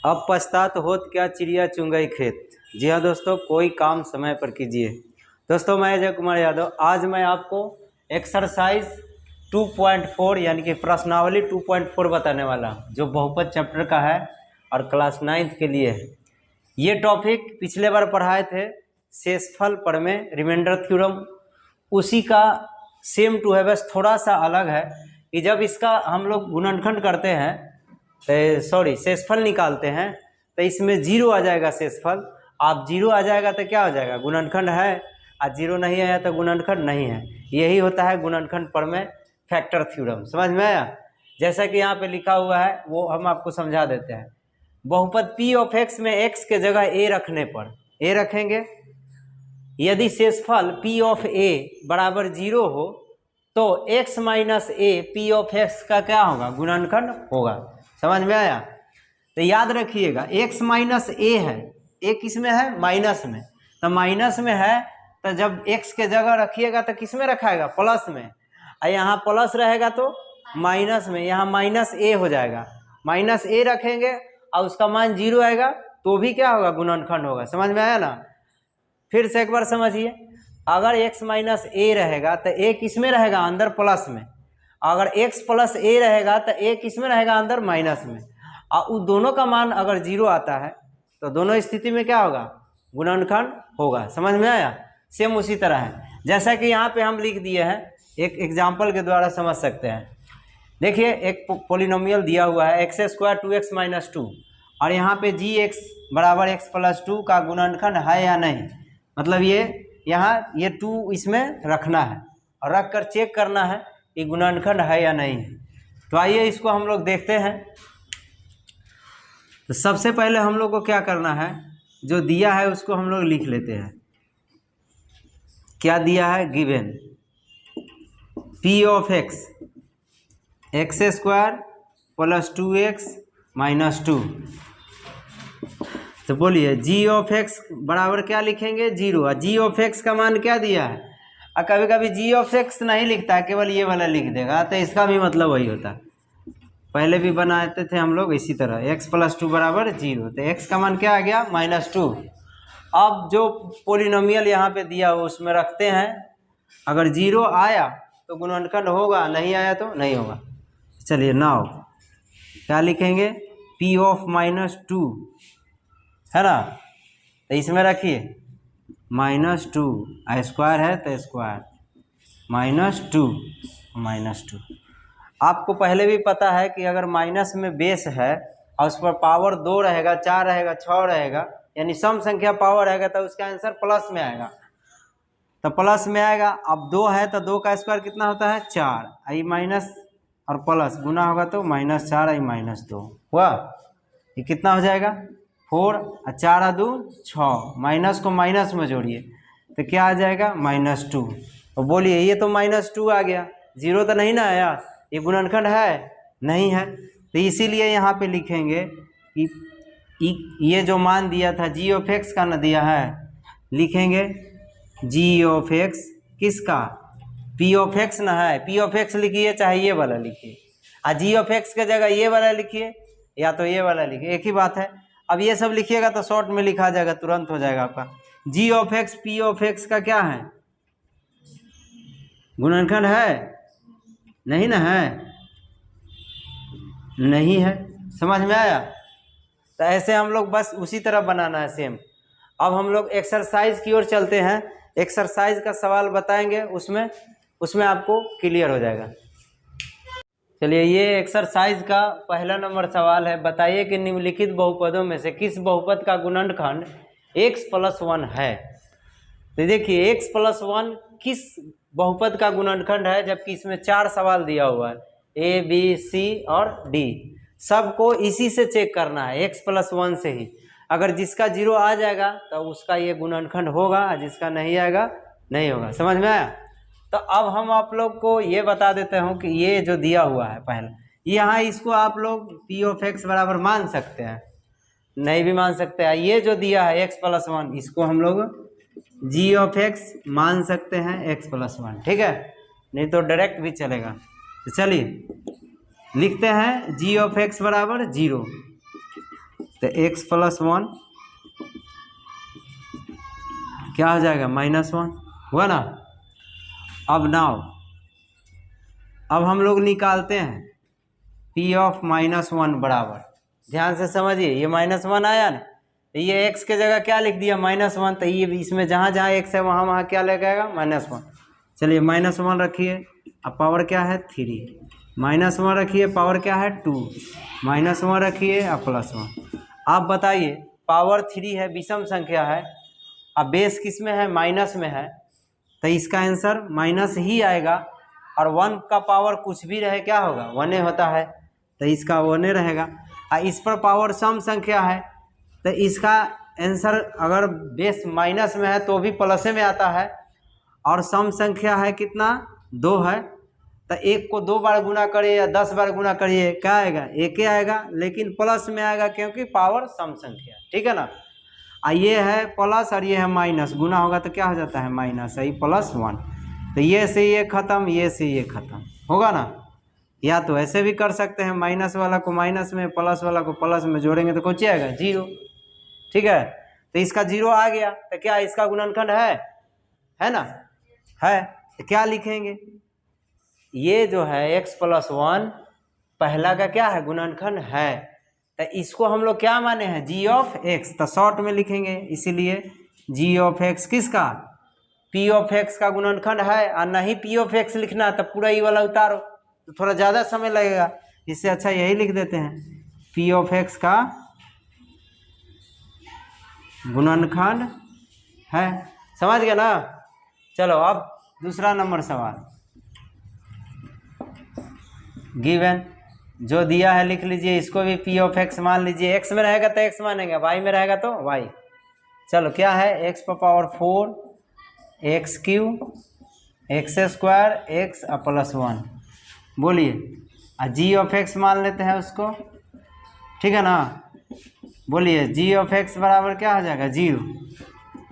अब पछतात होत क्या चिड़िया चुन गई खेत। जी हाँ दोस्तों, कोई काम समय पर कीजिए। दोस्तों मैं अजय कुमार यादव, आज मैं आपको एक्सरसाइज 2.4 यानी कि प्रश्नावली 2.4 बताने वाला हूँ, जो बहुपद चैप्टर का है और क्लास 9th के लिए है। ये टॉपिक पिछले बार पढ़ाए थे शेषफल पर में रिमाइंडर थ्योरम, उसी का सेम टू है, बस थोड़ा सा अलग है कि जब इसका हम लोग गुणनखंड करते हैं शेषफल निकालते हैं तो इसमें जीरो आ जाएगा शेषफल। आप जीरो आ जाएगा तो क्या हो जाएगा, गुणनखंड है, और जीरो नहीं आया तो गुणनखंड नहीं है। यही होता है गुणनखंड पर में फैक्टर थ्योरम। समझ में आया? जैसा कि यहाँ पे लिखा हुआ है वो हम आपको समझा देते हैं। बहुपद p ऑफ x में x के जगह a रखने पर a रखेंगे, यदि शेषफल p ऑफ a बराबर जीरो हो तो x minus a p of x का क्या होगा, गुणनखंड होगा। समझ में आया? तो याद रखिएगा x माइनस a है, a किस में है, माइनस में, तो माइनस में है तो जब x के जगह रखिएगा तो किस में रखाएगा, प्लस में, और यहाँ प्लस रहेगा तो माइनस में, यहाँ माइनस a हो जाएगा। माइनस a रखेंगे और उसका मान जीरो आएगा तो भी क्या होगा, गुणनखंड होगा। समझ में आया ना? फिर से एक बार समझिए, अगर x माइनस a रहेगा तो a किस में रहेगा, अंदर प्लस में। अगर x प्लस a रहेगा तो a किस में रहेगा, अंदर माइनस में। और उन दोनों का मान अगर जीरो आता है तो दोनों स्थिति में क्या होगा, गुणनखंड होगा। समझ में आया? सेम उसी तरह है जैसा कि यहाँ पे हम लिख दिए हैं, एक एग्जाम्पल के द्वारा समझ सकते हैं। देखिए एक पोलिनोमियल दिया हुआ है एक्स स्क्वायर 2x माइनस 2, और यहाँ पे जी एक्स बराबर x प्लस 2 का गुणनखंड है या नहीं, मतलब ये यहाँ ये 2 इसमें रखना है और रख कर चेक करना है कि गुणनखंड है या नहीं है। तो आइए इसको हम लोग देखते हैं। तो सबसे पहले हम लोग को क्या करना है, जो दिया है उसको हम लोग लिख लेते हैं। क्या दिया है, given p of x x square plus 2x minus 2। तो बोलिए g ऑफ x बराबर क्या लिखेंगे, जीरो। और g ऑफ x का मान क्या दिया है, और कभी कभी g ऑफ x नहीं लिखता है, केवल ये वाला लिख देगा, तो इसका भी मतलब वही होता है। पहले भी बनाते थे हम लोग इसी तरह, x प्लस 2 बराबर जीरो, तो x का मान क्या आ गया, माइनस 2। अब जो पोलिनोमियल यहाँ पे दिया हो उसमें रखते हैं, अगर जीरो आया तो गुणनखंड होगा, नहीं आया तो नहीं होगा। चलिए नाउ क्या लिखेंगे, p ऑफ माइनस 2 है ना, तो इसमें रखिए माइनस 2, स्क्वायर है तो स्क्वायर माइनस 2 माइनस 2। आपको पहले भी पता है कि अगर माइनस में बेस है और उस पर पावर 2 रहेगा, 4 रहेगा, 6 रहेगा, यानी सम संख्या पावर रहेगा, तो उसका आंसर प्लस में आएगा। तो प्लस में आएगा, अब 2 है तो 2 का स्क्वायर कितना होता है, 4, आई माइनस और प्लस गुना होगा तो माइनस 4 आई माइनस 2 हुआ। ये कितना हो जाएगा, 4 और 4 और 2 6, माइनस को माइनस में जोड़िए तो क्या आ जाएगा, माइनस 2। और बोलिए ये तो माइनस 2 आ गया, जीरो तो नहीं ना आया, ये गुणनखंड है नहीं है। तो इसीलिए यहाँ पे लिखेंगे कि ये जो मान दिया था जी ऑफ एक्स का ना दिया है, लिखेंगे जी ऑफ एक्स किसका, पी ऑफ एक्स ना है, पी ऑफ एक्स लिखिए चाहे ये वाला लिखिए, और जी ऑफ एक्स के जगह ये वाला लिखिए या तो ये वाला लिखिए, एक ही बात है। अब ये सब लिखिएगा तो शॉर्ट में लिखा जाएगा, तुरंत हो जाएगा आपका। G of x p of x का क्या है, गुणनखंड है नहीं ना है, नहीं है। समझ में आया? तो ऐसे हम लोग बस उसी तरह बनाना है सेम। अब हम लोग एक्सरसाइज की ओर चलते हैं, एक्सरसाइज का सवाल बताएंगे, उसमें आपको क्लियर हो जाएगा। चलिए ये एक्सरसाइज का पहला नंबर सवाल है, बताइए कि निम्नलिखित बहुपदों में से किस बहुपद का गुणनखंड x प्लस 1 है। तो देखिए x प्लस 1 किस बहुपद का गुणनखंड है, जबकि इसमें 4 सवाल दिया हुआ है, a b c और d। सबको इसी से चेक करना है, x प्लस 1 से ही। अगर जिसका जीरो आ जाएगा तो उसका ये गुणनखंड होगा, और जिसका नहीं आएगा नहीं होगा। समझ में आया? तो अब हम आप लोग को ये बता देते हूँ कि ये जो दिया हुआ है पहला, यहाँ इसको आप लोग p ऑफ x बराबर मान सकते हैं, नहीं भी मान सकते हैं। ये जो दिया है x प्लस 1, इसको हम लोग g ऑफ x मान सकते हैं x प्लस 1, ठीक है, नहीं तो डायरेक्ट भी चलेगा। तो चलिए लिखते हैं g ऑफ x बराबर 0, तो x प्लस 1 क्या हो जाएगा -1 हुआ ना। अब हम लोग निकालते हैं p ऑफ -1 बराबर, ध्यान से समझिए, ये -1 आया ना, तो ये x के जगह क्या लिख दिया -1, तो ये इसमें जहाँ जहाँ x है वहाँ वहाँ क्या लग जाएगा -1। चलिए -1 रखिए, अब पावर क्या है 3, -1 रखिए, पावर क्या है 2, -1 रखिए अब +1। आप बताइए पावर 3 है, विषम संख्या है, अब बेस किस में है, माइनस में है, तो इसका आंसर माइनस ही आएगा। और 1 का पावर कुछ भी रहे क्या होगा, 1 होता है, तो इसका 1 रहेगा। और इस पर पावर सम संख्या है, तो इसका आंसर अगर बेस माइनस में है तो भी प्लस में आता है। और सम संख्या है कितना, 2 है, तो 1 को 2 बार गुना करिए या 10 बार गुना करिए क्या आएगा, 1 आएगा, लेकिन प्लस में आएगा क्योंकि पावर सम संख्या, ठीक है ना। ये है प्लस और ये है माइनस, गुना होगा तो क्या हो जाता है माइनस, यही +1, तो ये से ये खत्म, ये से ये खत्म होगा ना। या तो ऐसे भी कर सकते हैं, माइनस वाला को माइनस में, प्लस वाला को प्लस में जोड़ेंगे तो कुछ आएगा 0, ठीक है। तो इसका 0 आ गया, तो क्या इसका गुणनखंड है ना, है, तो क्या लिखेंगे, ये जो है x + 1 पहला का क्या है, गुणनखंड है, तो इसको हम लोग क्या माने हैं, g ऑफ x, तो शॉर्ट में लिखेंगे, इसीलिए g ऑफ x किसका, p ऑफ x का गुणनखंड है। और नहीं p ऑफ x लिखना तो पूरा ये वाला उतारो, तो थोड़ा ज़्यादा समय लगेगा, इससे अच्छा यही लिख देते हैं, p ऑफ x का गुणनखंड है, समझ गया ना। चलो अब दूसरा नंबर सवाल, गिवन जो दिया है लिख लीजिए, इसको भी p ऑफ x मान लीजिए, x में रहेगा तो x मानेंगे, y में रहेगा तो y। चलो क्या है, x power 4 x³ x² x +1, बोलिए, g ऑफ x मान लेते हैं उसको, ठीक है ना। बोलिए g ऑफ x बराबर क्या हो जाएगा 0,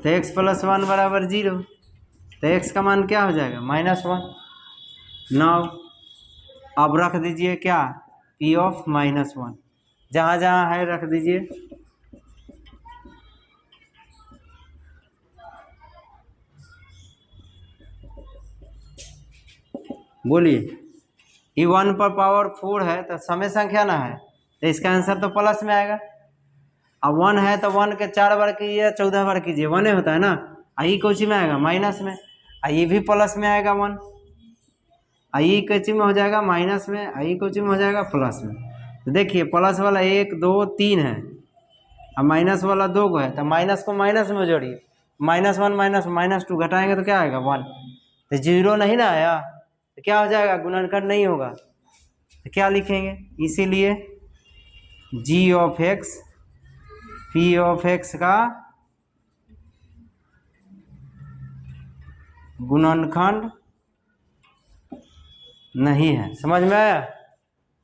तो x + 1 बराबर 0, तो x का मान क्या हो जाएगा -1। नाउ अब रख दीजिए क्या, p ऑफ -1, जहाँ जहाँ है रख दीजिए, बोलिए, ये 1 पर पावर 4 है तो समय संख्या ना है, तो इसका आंसर तो प्लस में आएगा। अब 1 है तो 1 के 4 बार कीजिए, 14 बार कीजिए, 1 होता है ना, आई कोची में आएगा माइनस में, आई भी प्लस में आएगा 1, आई कोची में हो जाएगा माइनस में, आई कोची में हो जाएगा प्लस में। तो देखिए प्लस वाला 1 2 3 है, अब माइनस वाला 2 है, तो माइनस को माइनस में जोड़िए, -1 -2 घटाएंगे तो क्या आएगा 1, तो 0 नहीं ना आया, तो क्या हो जाएगा, गुणनखंड नहीं होगा, तो क्या लिखेंगे, इसीलिए g of x p of x का गुणनखंड नहीं है। समझ में आया।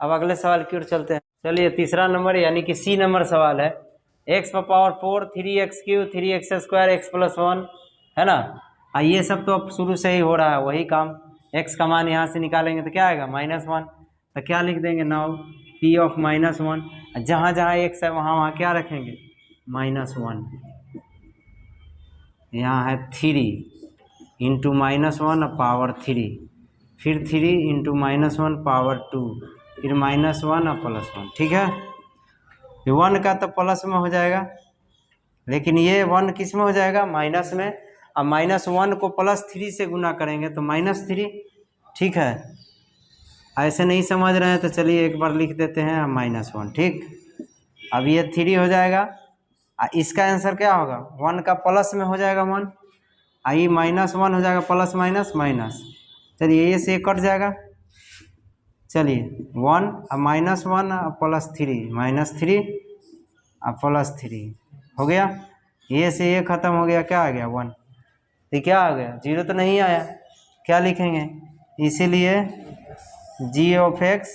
अब अगले सवाल की ओर चलते हैं। चलिए तीसरा नंबर यानी कि सी नंबर सवाल है, x power 4 3x³ 3x² x +1 है ना। ये सब तो अब शुरू से ही हो रहा है, वही काम, x का मान यहाँ से निकालेंगे तो क्या आएगा -1, तो क्या लिख देंगे, नाउ p ऑफ -1, जहाँ जहाँ x है वहाँ वहाँ क्या रखेंगे -1, यहाँ है 3 इंटू -1 पावर 3, फिर 3 इंटू -1 पावर 2, फिर -1 और +1, ठीक है। 1 का तो प्लस में हो जाएगा, लेकिन ये 1 किस में हो जाएगा, माइनस में। अब -1 को +3 से गुना करेंगे तो -3, ठीक है। ऐसे नहीं समझ रहे हैं तो चलिए एक बार लिख देते हैं -1, ठीक। अब ये 3 हो जाएगा, इसका आंसर क्या होगा, 1 का प्लस में हो जाएगा 1, आई -1 हो जाएगा, प्लस माइनस माइनस, चलिए ये से कट जाएगा, चलिए 1 अब -1 और +3 -3 और +3 हो गया, ये से ये खत्म हो गया, क्या आ गया 1, तो क्या आ गया 0 तो नहीं आया, क्या लिखेंगे, इसीलिए g of x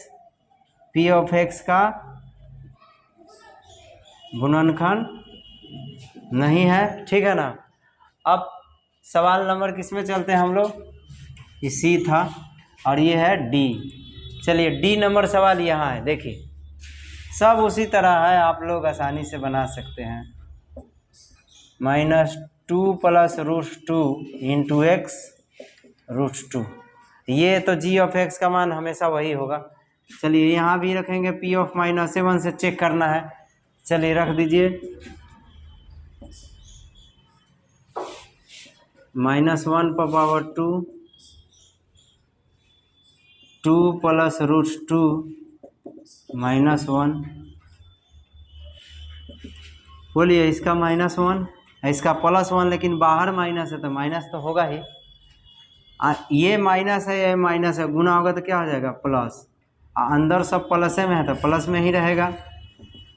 p of x का गुणनखंड नहीं है, ठीक है ना। अब सवाल नंबर किस में चलते हैं हम लोग, ये सी था और ये है डी। चलिए डी नंबर सवाल यहाँ है, देखिए सब उसी तरह है, आप लोग आसानी से बना सकते हैं। -2 + √2 × x √2, ये तो g(x) का मान हमेशा वही होगा। चलिए यहाँ भी रखेंगे, p ऑफ -1 से चेक करना है। चलिए रख दीजिए, -1/2 2 + √2 -1। बोलिए, इसका -1, इसका +1, लेकिन बाहर माइनस है तो माइनस तो होगा ही। ये माइनस है, ये माइनस है, गुना होगा तो क्या हो जाएगा? प्लस। अंदर सब प्लस में है तो प्लस में ही रहेगा,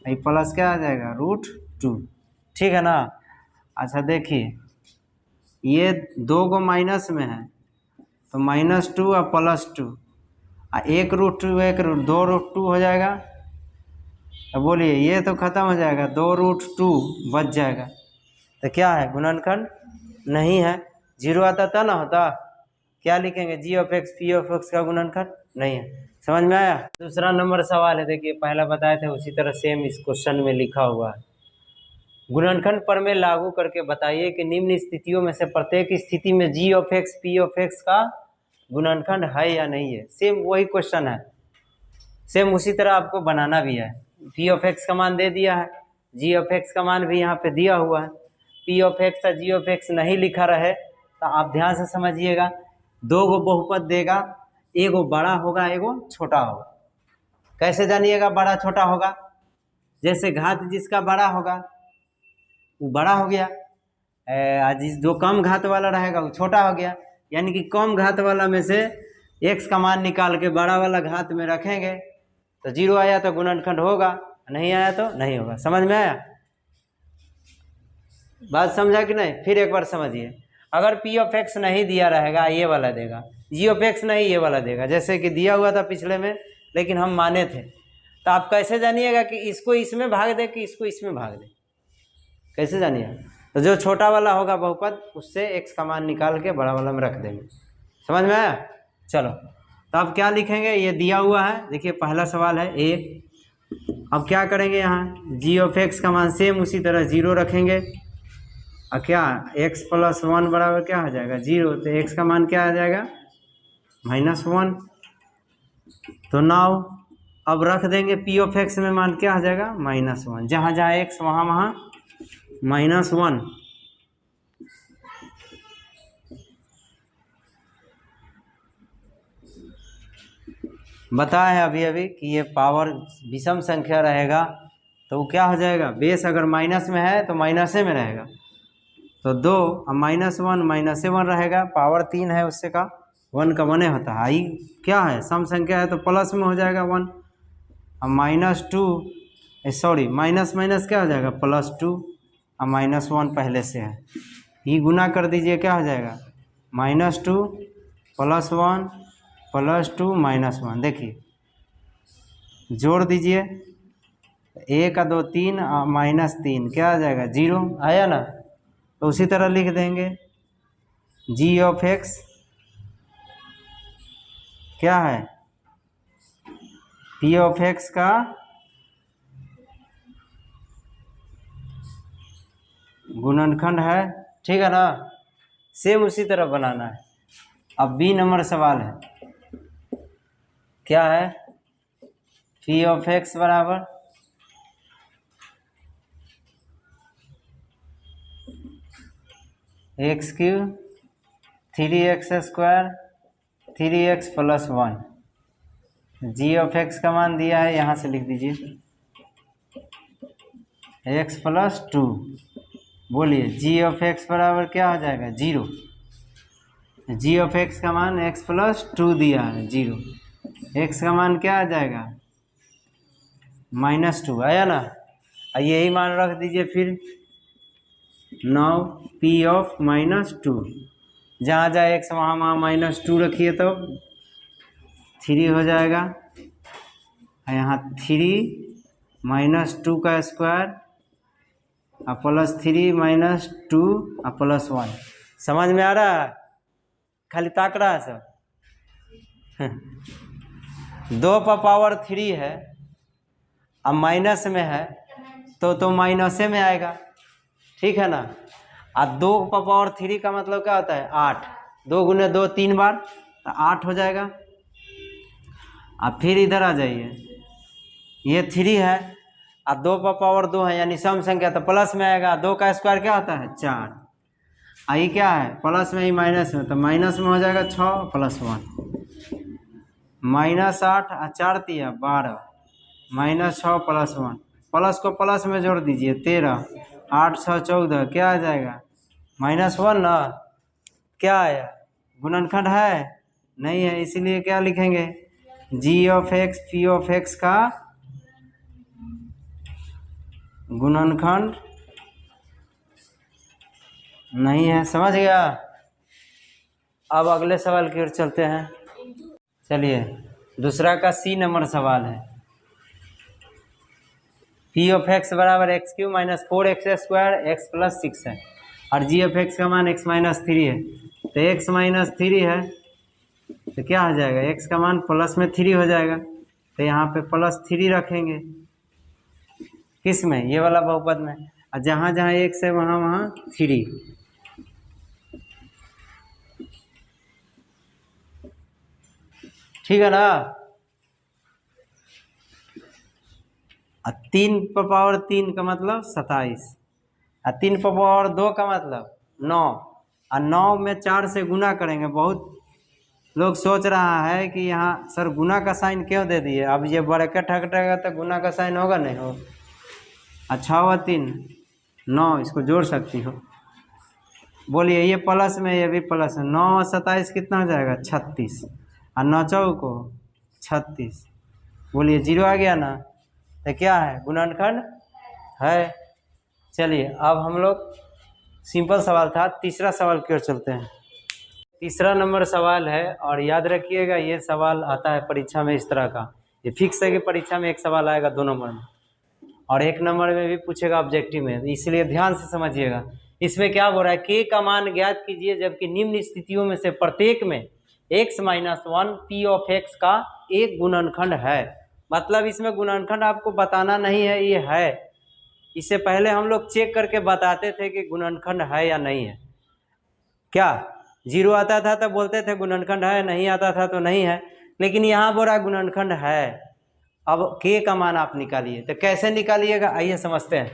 ये प्लस क्या आ जाएगा? √2, ठीक है ना। अच्छा देखिए, ये 2 को माइनस में है तो -2 और +2, एक √2 एक 2√2 हो जाएगा। अब बोलिए, ये तो खत्म हो जाएगा, 2√2 बच जाएगा। तो क्या है? गुणनखंड नहीं है। 0 आता था ना होता, क्या लिखेंगे? g(x) p(x) का गुणनखंड नहीं है। समझ में आया? दूसरा नंबर सवाल है, देखिए पहला बताए थे उसी तरह सेम इस क्वेश्चन में लिखा हुआ है। गुणनखंड प्रमेय लागू करके बताइए कि निम्न स्थितियों में से प्रत्येक स्थिति में g(x) p(x) का गुणनखंड है या नहीं है। सेम वही क्वेश्चन है, सेम उसी तरह आपको बनाना भी है। p(x) का मान दे दिया है, g(x) का मान भी यहाँ पे दिया हुआ है। p(x) और g(x) नहीं लिखा रहे तो आप ध्यान से समझिएगा, 2 गो बहुपद देगा, एगो बड़ा होगा एगो छोटा होगा। कैसे जानिएगा बड़ा छोटा होगा? जैसे घात जिसका बड़ा होगा वो बड़ा हो गया, जो कम घात वाला रहेगा वो छोटा हो गया। यानी कि कम घात वाला में से x का मान निकाल के बड़ा वाला घात में रखेंगे तो 0 आया तो गुणनखंड होगा, नहीं आया तो नहीं होगा। समझ में आया? बात समझा कि नहीं? फिर एक बार समझिए, अगर p(x) नहीं दिया रहेगा, ये वाला देगा, g(x) नहीं, ये वाला देगा, जैसे कि दिया हुआ था पिछले में लेकिन हम माने थे, तो आप कैसे जानिएगा कि इसको इसमें भाग दे कि इसको इसमें भाग दे? कैसे जानिएगा? तो जो छोटा वाला होगा बहुपद उससे x का मान निकाल के बड़ा वाला में रख देंगे। समझ में आया? चलो, तो अब क्या लिखेंगे? ये दिया हुआ है, देखिए पहला सवाल है a। अब क्या करेंगे? यहाँ g(x) का मान सेम उसी तरह 0 रखेंगे, और क्या x + 1 बराबर क्या हो जाएगा? 0। तो x का मान क्या आ जाएगा? -1। तो नाउ अब रख देंगे p(x) में मान क्या आ जाएगा? -1। जहाँ जहाँ x वहाँ वहाँ -1। बताया है अभी अभी कि ये पावर विषम संख्या रहेगा तो वो क्या हो जाएगा? बेस अगर माइनस में है तो माइनसे में रहेगा, तो 2 और -1 रहेगा। पावर 3 है उससे का 1 का 1 होता है। आई क्या है? सम संख्या है तो प्लस में हो जाएगा 1, और -2 सॉरी माइनस माइनस क्या हो जाएगा? +2, और -1 पहले से है, ये गुना कर दीजिए, क्या हो जाएगा? -2 + 1 +2 -1। देखिए जोड़ दीजिए, 1 का 2 3 और -3 क्या आ जाएगा? 0 आया ना। तो उसी तरह लिख देंगे g(x) क्या है? p(x) का गुणनखंड है, ठीक है ना। सेम उसी तरह बनाना है। अब b नंबर सवाल है, क्या है? p(x) बराबर x³ 3x² 3x + 1। g(x) का मान दिया है, यहाँ से लिख दीजिए x + 2। बोलिए g(x) बराबर क्या हो जाएगा? 0। g(x) का मान x + 2 दिया है, 0। x का मान क्या आ जाएगा? -2 आया ना। यही मान रख दीजिए फिर। नाउ p ऑफ -2, जहाँ जहाँ x वहाँ वहाँ -2 रखिए तो 3 हो जाएगा, यहाँ 3 -2 का स्क्वायर और +3 -2 और +1। समझ में आ रहा है? खाली ताक रहा है सब। 2 पर पावर 3 है अब माइनस में है तो माइनसे में आएगा, ठीक है ना। अब 2 का पावर 3 का मतलब क्या होता है 8, 2 गुने 2 3 बार तो 8 हो जाएगा। अब फिर इधर आ जाइए, ये 3 है और 2 का पावर 2 है यानी सम संख्या तो प्लस में आएगा। 2 का स्क्वायर क्या होता है 4, आई क्या है प्लस में ही माइनस में, तो माइनस में हो जाएगा 6 + 1 -8 और 4 दिया 12 -6 + 1, प्लस को प्लस में जोड़ दीजिए 13, 8 6 14 क्या आ जाएगा -1 ना। क्या आया गुणनखंड है नहीं है, इसीलिए क्या लिखेंगे g(x) p(x) का गुणनखंड नहीं है। समझ गया। अब अगले सवाल की ओर चलते हैं। चलिए दूसरा का C नंबर सवाल है। p(x) बराबर x³ - 4x² x + 6 है और g(x) का मान x - 3 है। तो x - 3 है तो क्या हो जाएगा x का मान प्लस में 3 हो जाएगा, तो यहाँ पे +3 रखेंगे किस में ये वाला बहुपद में, और जहाँ जहाँ x है वहाँ वहाँ 3, ठीक है ना। 3 पर पावर 3 का मतलब 27 और 3 पर पावर 2 का मतलब 9 और 9 में 4 से गुना करेंगे। बहुत लोग सोच रहा है कि यहाँ सर गुना का साइन क्यों दे दिए, अब ये ब्रैकेट हटेगा तो गुना का साइन होगा नहीं हो। अच्छा हुआ 3 9 इसको जोड़ सकती हो। बोलिए ये प्लस में ये भी प्लस है, 9 और 27 कितना हो जाएगा 36 और 9 चौको 36। बोलिए 0 आ गया ना, तो क्या है गुणनखंड है। चलिए अब हम लोग सिंपल सवाल था, तीसरा सवाल की ओर चलते हैं। तीसरा नंबर सवाल है और याद रखिएगा ये सवाल आता है परीक्षा में इस तरह का, ये फिक्स है कि परीक्षा में एक सवाल आएगा 2 नंबर में और 1 नंबर में भी पूछेगा ऑब्जेक्टिव में, इसलिए ध्यान से समझिएगा। इसमें क्या बोल रहा है k का मान ज्ञात कीजिए जबकि निम्न स्थितियों में से प्रत्येक में x - 1 p(x) का एक गुणनखंड है। मतलब इसमें गुणनखंड आपको बताना नहीं है, ये है। इससे पहले हम लोग चेक करके बताते थे कि गुणनखंड है या नहीं है। क्या 0 आता था तो बोलते थे गुणनखंड है, नहीं आता था तो नहीं है, लेकिन यहाँ बोल रहा गुणनखंड है। अब k का मान आप निकालिए, तो कैसे निकालिएगा आइए समझते हैं।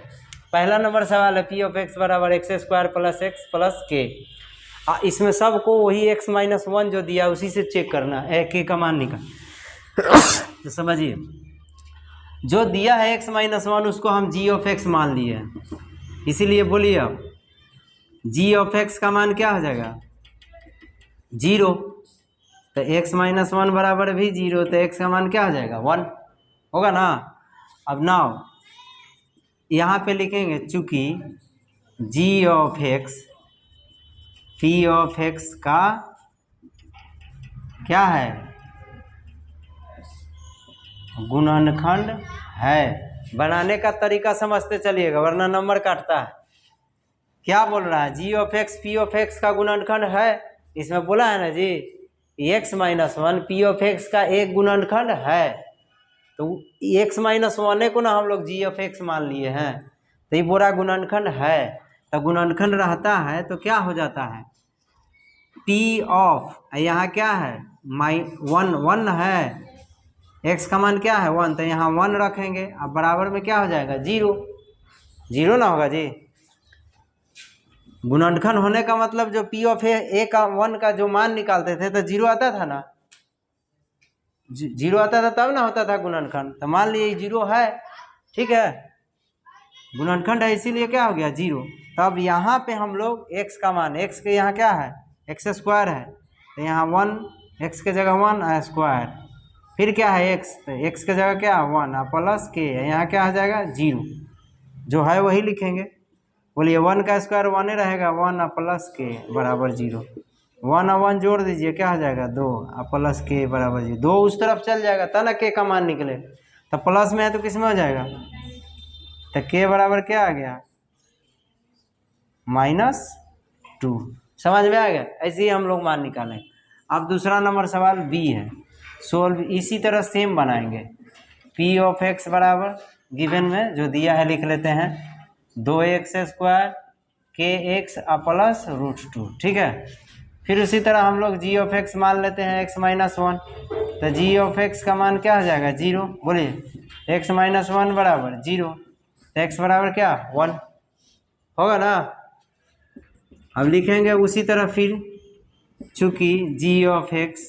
पहला नंबर सवाल है p(x) बराबर x² + x + k। इसमें सबको वही x - 1 जो दिया उसी से चेक करना है, k का मान निकाल। तो समझिए जो दिया है x - 1 उसको हम g(x) मान लिए हैं, इसीलिए बोलिए अब g(x) का मान क्या हो जाएगा 0, तो x - 1 बराबर भी 0, तो x का मान क्या हो जाएगा 1 होगा ना। अब नाउ यहाँ पे लिखेंगे चूंकि g(x) p(x) का क्या है गुणनखंड है। बनाने का तरीका समझते चलिएगा वरना नंबर काटता है। क्या बोल रहा है g(x) p(x) का गुणनखंड है, इसमें बोला है ना जी x - 1 p(x) का एक गुणनखंड है, तो x - 1 को ना हम लोग g(x) मान लिए हैं, तो ये पूरा गुणनखंड है। तो गुणनखंड रहता है तो क्या हो जाता है p ऑफ, यहाँ क्या है 1 है, x का मान क्या है 1, तो यहाँ 1 रखेंगे। अब बराबर में क्या हो जाएगा 0, 0 ना होगा जी। गुणनखंड होने का मतलब जो p ऑफ a का 1 का जो मान निकालते थे तो 0 आता था ना, 0 आता था तब ना होता था गुणनखंड। तो मान लिए 0 है, ठीक है गुणनखंड है इसीलिए क्या हो गया 0। तब यहाँ पे हम लोग x का मान, x के यहाँ क्या है x² है, तो यहाँ 1 x के जगह 1 स्क्वायर, फिर क्या है x, तो x के जगह क्या 1 प्लस k, यहाँ क्या हो जाएगा 0, जो है वही लिखेंगे। बोलिए 1 का स्क्वायर 1 रहेगा, 1 प्लस k बराबर 0, 1 और 1 जोड़ दीजिए क्या हो जाएगा 2 प्लस k बराबर 0, 2 उस तरफ चल जाएगा तब ना k का मान निकले। तो प्लस में है तो किस में हो जाएगा, तो k बराबर क्या आ गया -2। समझ में आ गया, ऐसे ही हम लोग मान निकालें। अब दूसरा नंबर सवाल b है, सोल्व इसी तरह सेम बनाएंगे। p(x) बराबर गिवन में जो दिया है लिख लेते हैं 2x² kx प्लस √2, ठीक है। फिर उसी तरह हम लोग g ऑफ x मान लेते हैं x-1, तो g ऑफ x का मान क्या हो जाएगा 0। बोलिए x-1 बराबर 0, तो x बराबर क्या 1 होगा ना। अब लिखेंगे उसी तरह फिर, चूँकि g of x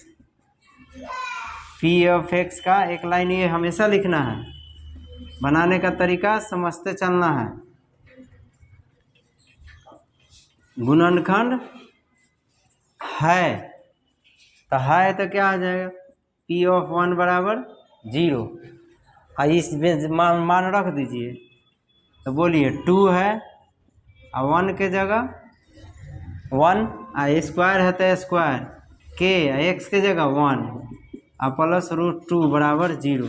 p of x का एक लाइन ये हमेशा लिखना है, बनाने का तरीका समझते चलना है। गुणनखंड है तो क्या हो जाएगा p ऑफ 1 बराबर 0, इसमें मान रख दीजिए। तो बोलिए 2 है और 1 के जगह 1, स्क्वायर है तो स्क्वायर, k x के जगह 1 और प्लस √2 बराबर 0।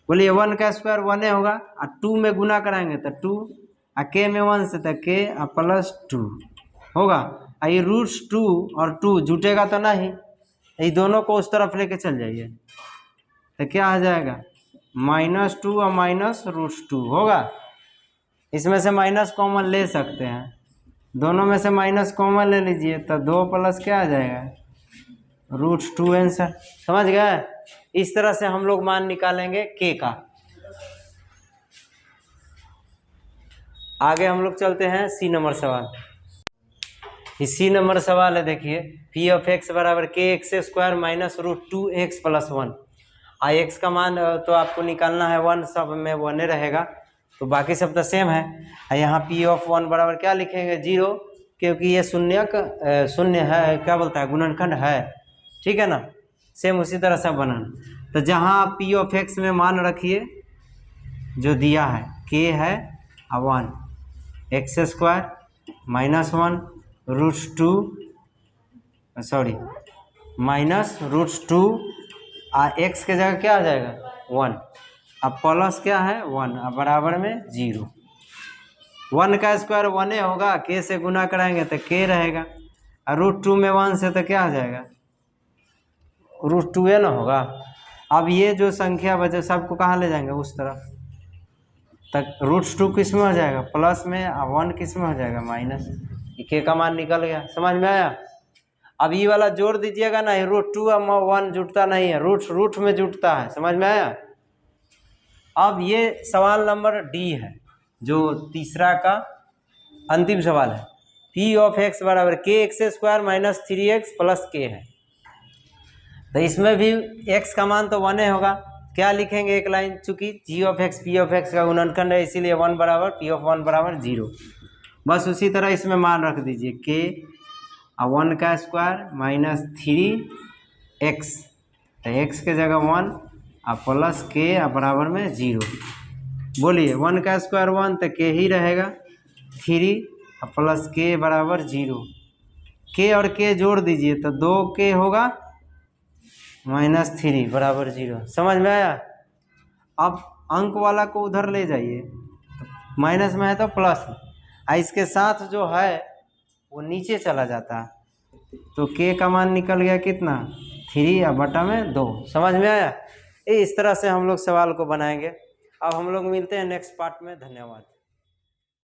बोलिए 1 का स्क्वायर 1 होगा और 2 में गुना कराएंगे तो 2 और k में 1 से तो k और प्लस 2 होगा। ये √2 और 2 जुटेगा तो नहीं, ये दोनों को उस तरफ लेके चल जाइए तो क्या आ जाएगा -2 और -√2 होगा। इसमें से माइनस कॉमन ले सकते हैं, दोनों में से माइनस कॉमन ले लीजिए तो 2 प्लस क्या आ जाएगा √2 आंसर। समझ गए। इस तरह से हम लोग मान निकालेंगे k का। आगे हम लोग चलते हैं सी नंबर सवाल। इसी नंबर सवाल है, देखिए p ऑफ x बराबर kx² minus √2x plus 1। x का मान तो आपको निकालना है 1, सब में 1 रहेगा, तो बाकी सब तो सेम है। यहाँ p ऑफ 1 बराबर क्या लिखेंगे 0, क्योंकि ये शून्य है, क्या बोलता है गुणनखंड है, ठीक है ना। सेम उसी तरह से बनाना। तो जहाँ p ऑफ x में मान रखिए जो दिया है k है और 1, x² माइनस 1 √2 माइनस √2 और x के जगह क्या आ जाएगा 1, अब प्लस क्या है 1 और बराबर में 0। 1 का स्क्वायर 1 होगा, k से गुना कराएंगे तो k रहेगा और √2 में 1 से तो क्या आ जाएगा √2 ना होगा। अब ये जो संख्या बचे सबको कहाँ ले जाएंगे उस तरफ तक, √2 किस में हो जाएगा प्लस में और 1 किस में हो जाएगा माइनस, k का मान निकल गया। समझ में आया। अब ये वाला जोड़ दीजिएगा ना, √2 और 1 जुटता नहीं है, रूट में जुटता है। समझ में आया। अब ये सवाल नंबर डी है, जो तीसरा का अंतिम सवाल है। p ऑफ x बराबर kx² minus 3x plus k है, तो इसमें भी x का मान तो 1 होगा। क्या लिखेंगे एक लाइन, चूंकि g of x p of x का गुणनखंड है, इसीलिए 1 बराबर p ऑफ 1 बराबर 0। बस उसी तरह इसमें मान रख दीजिए k और 1 का स्क्वायर माइनस 3x, तो x के जगह 1 और प्लस k और बराबर में 0। बोलिए 1 का स्क्वायर 1 तो k ही रहेगा, 3 और प्लस k बराबर 0। k और k जोड़ दीजिए तो 2k होगा -3 बराबर 0। समझ में आया। अब अंक वाला को उधर ले जाइए, माइनस में है तो प्लस में, इसके साथ जो है वो नीचे चला जाता है, तो k का मान निकल गया कितना 3 और बटा में 2। समझ में आया। इस तरह से हम लोग सवाल को बनाएंगे। अब हम लोग मिलते हैं नेक्स्ट पार्ट में। धन्यवाद।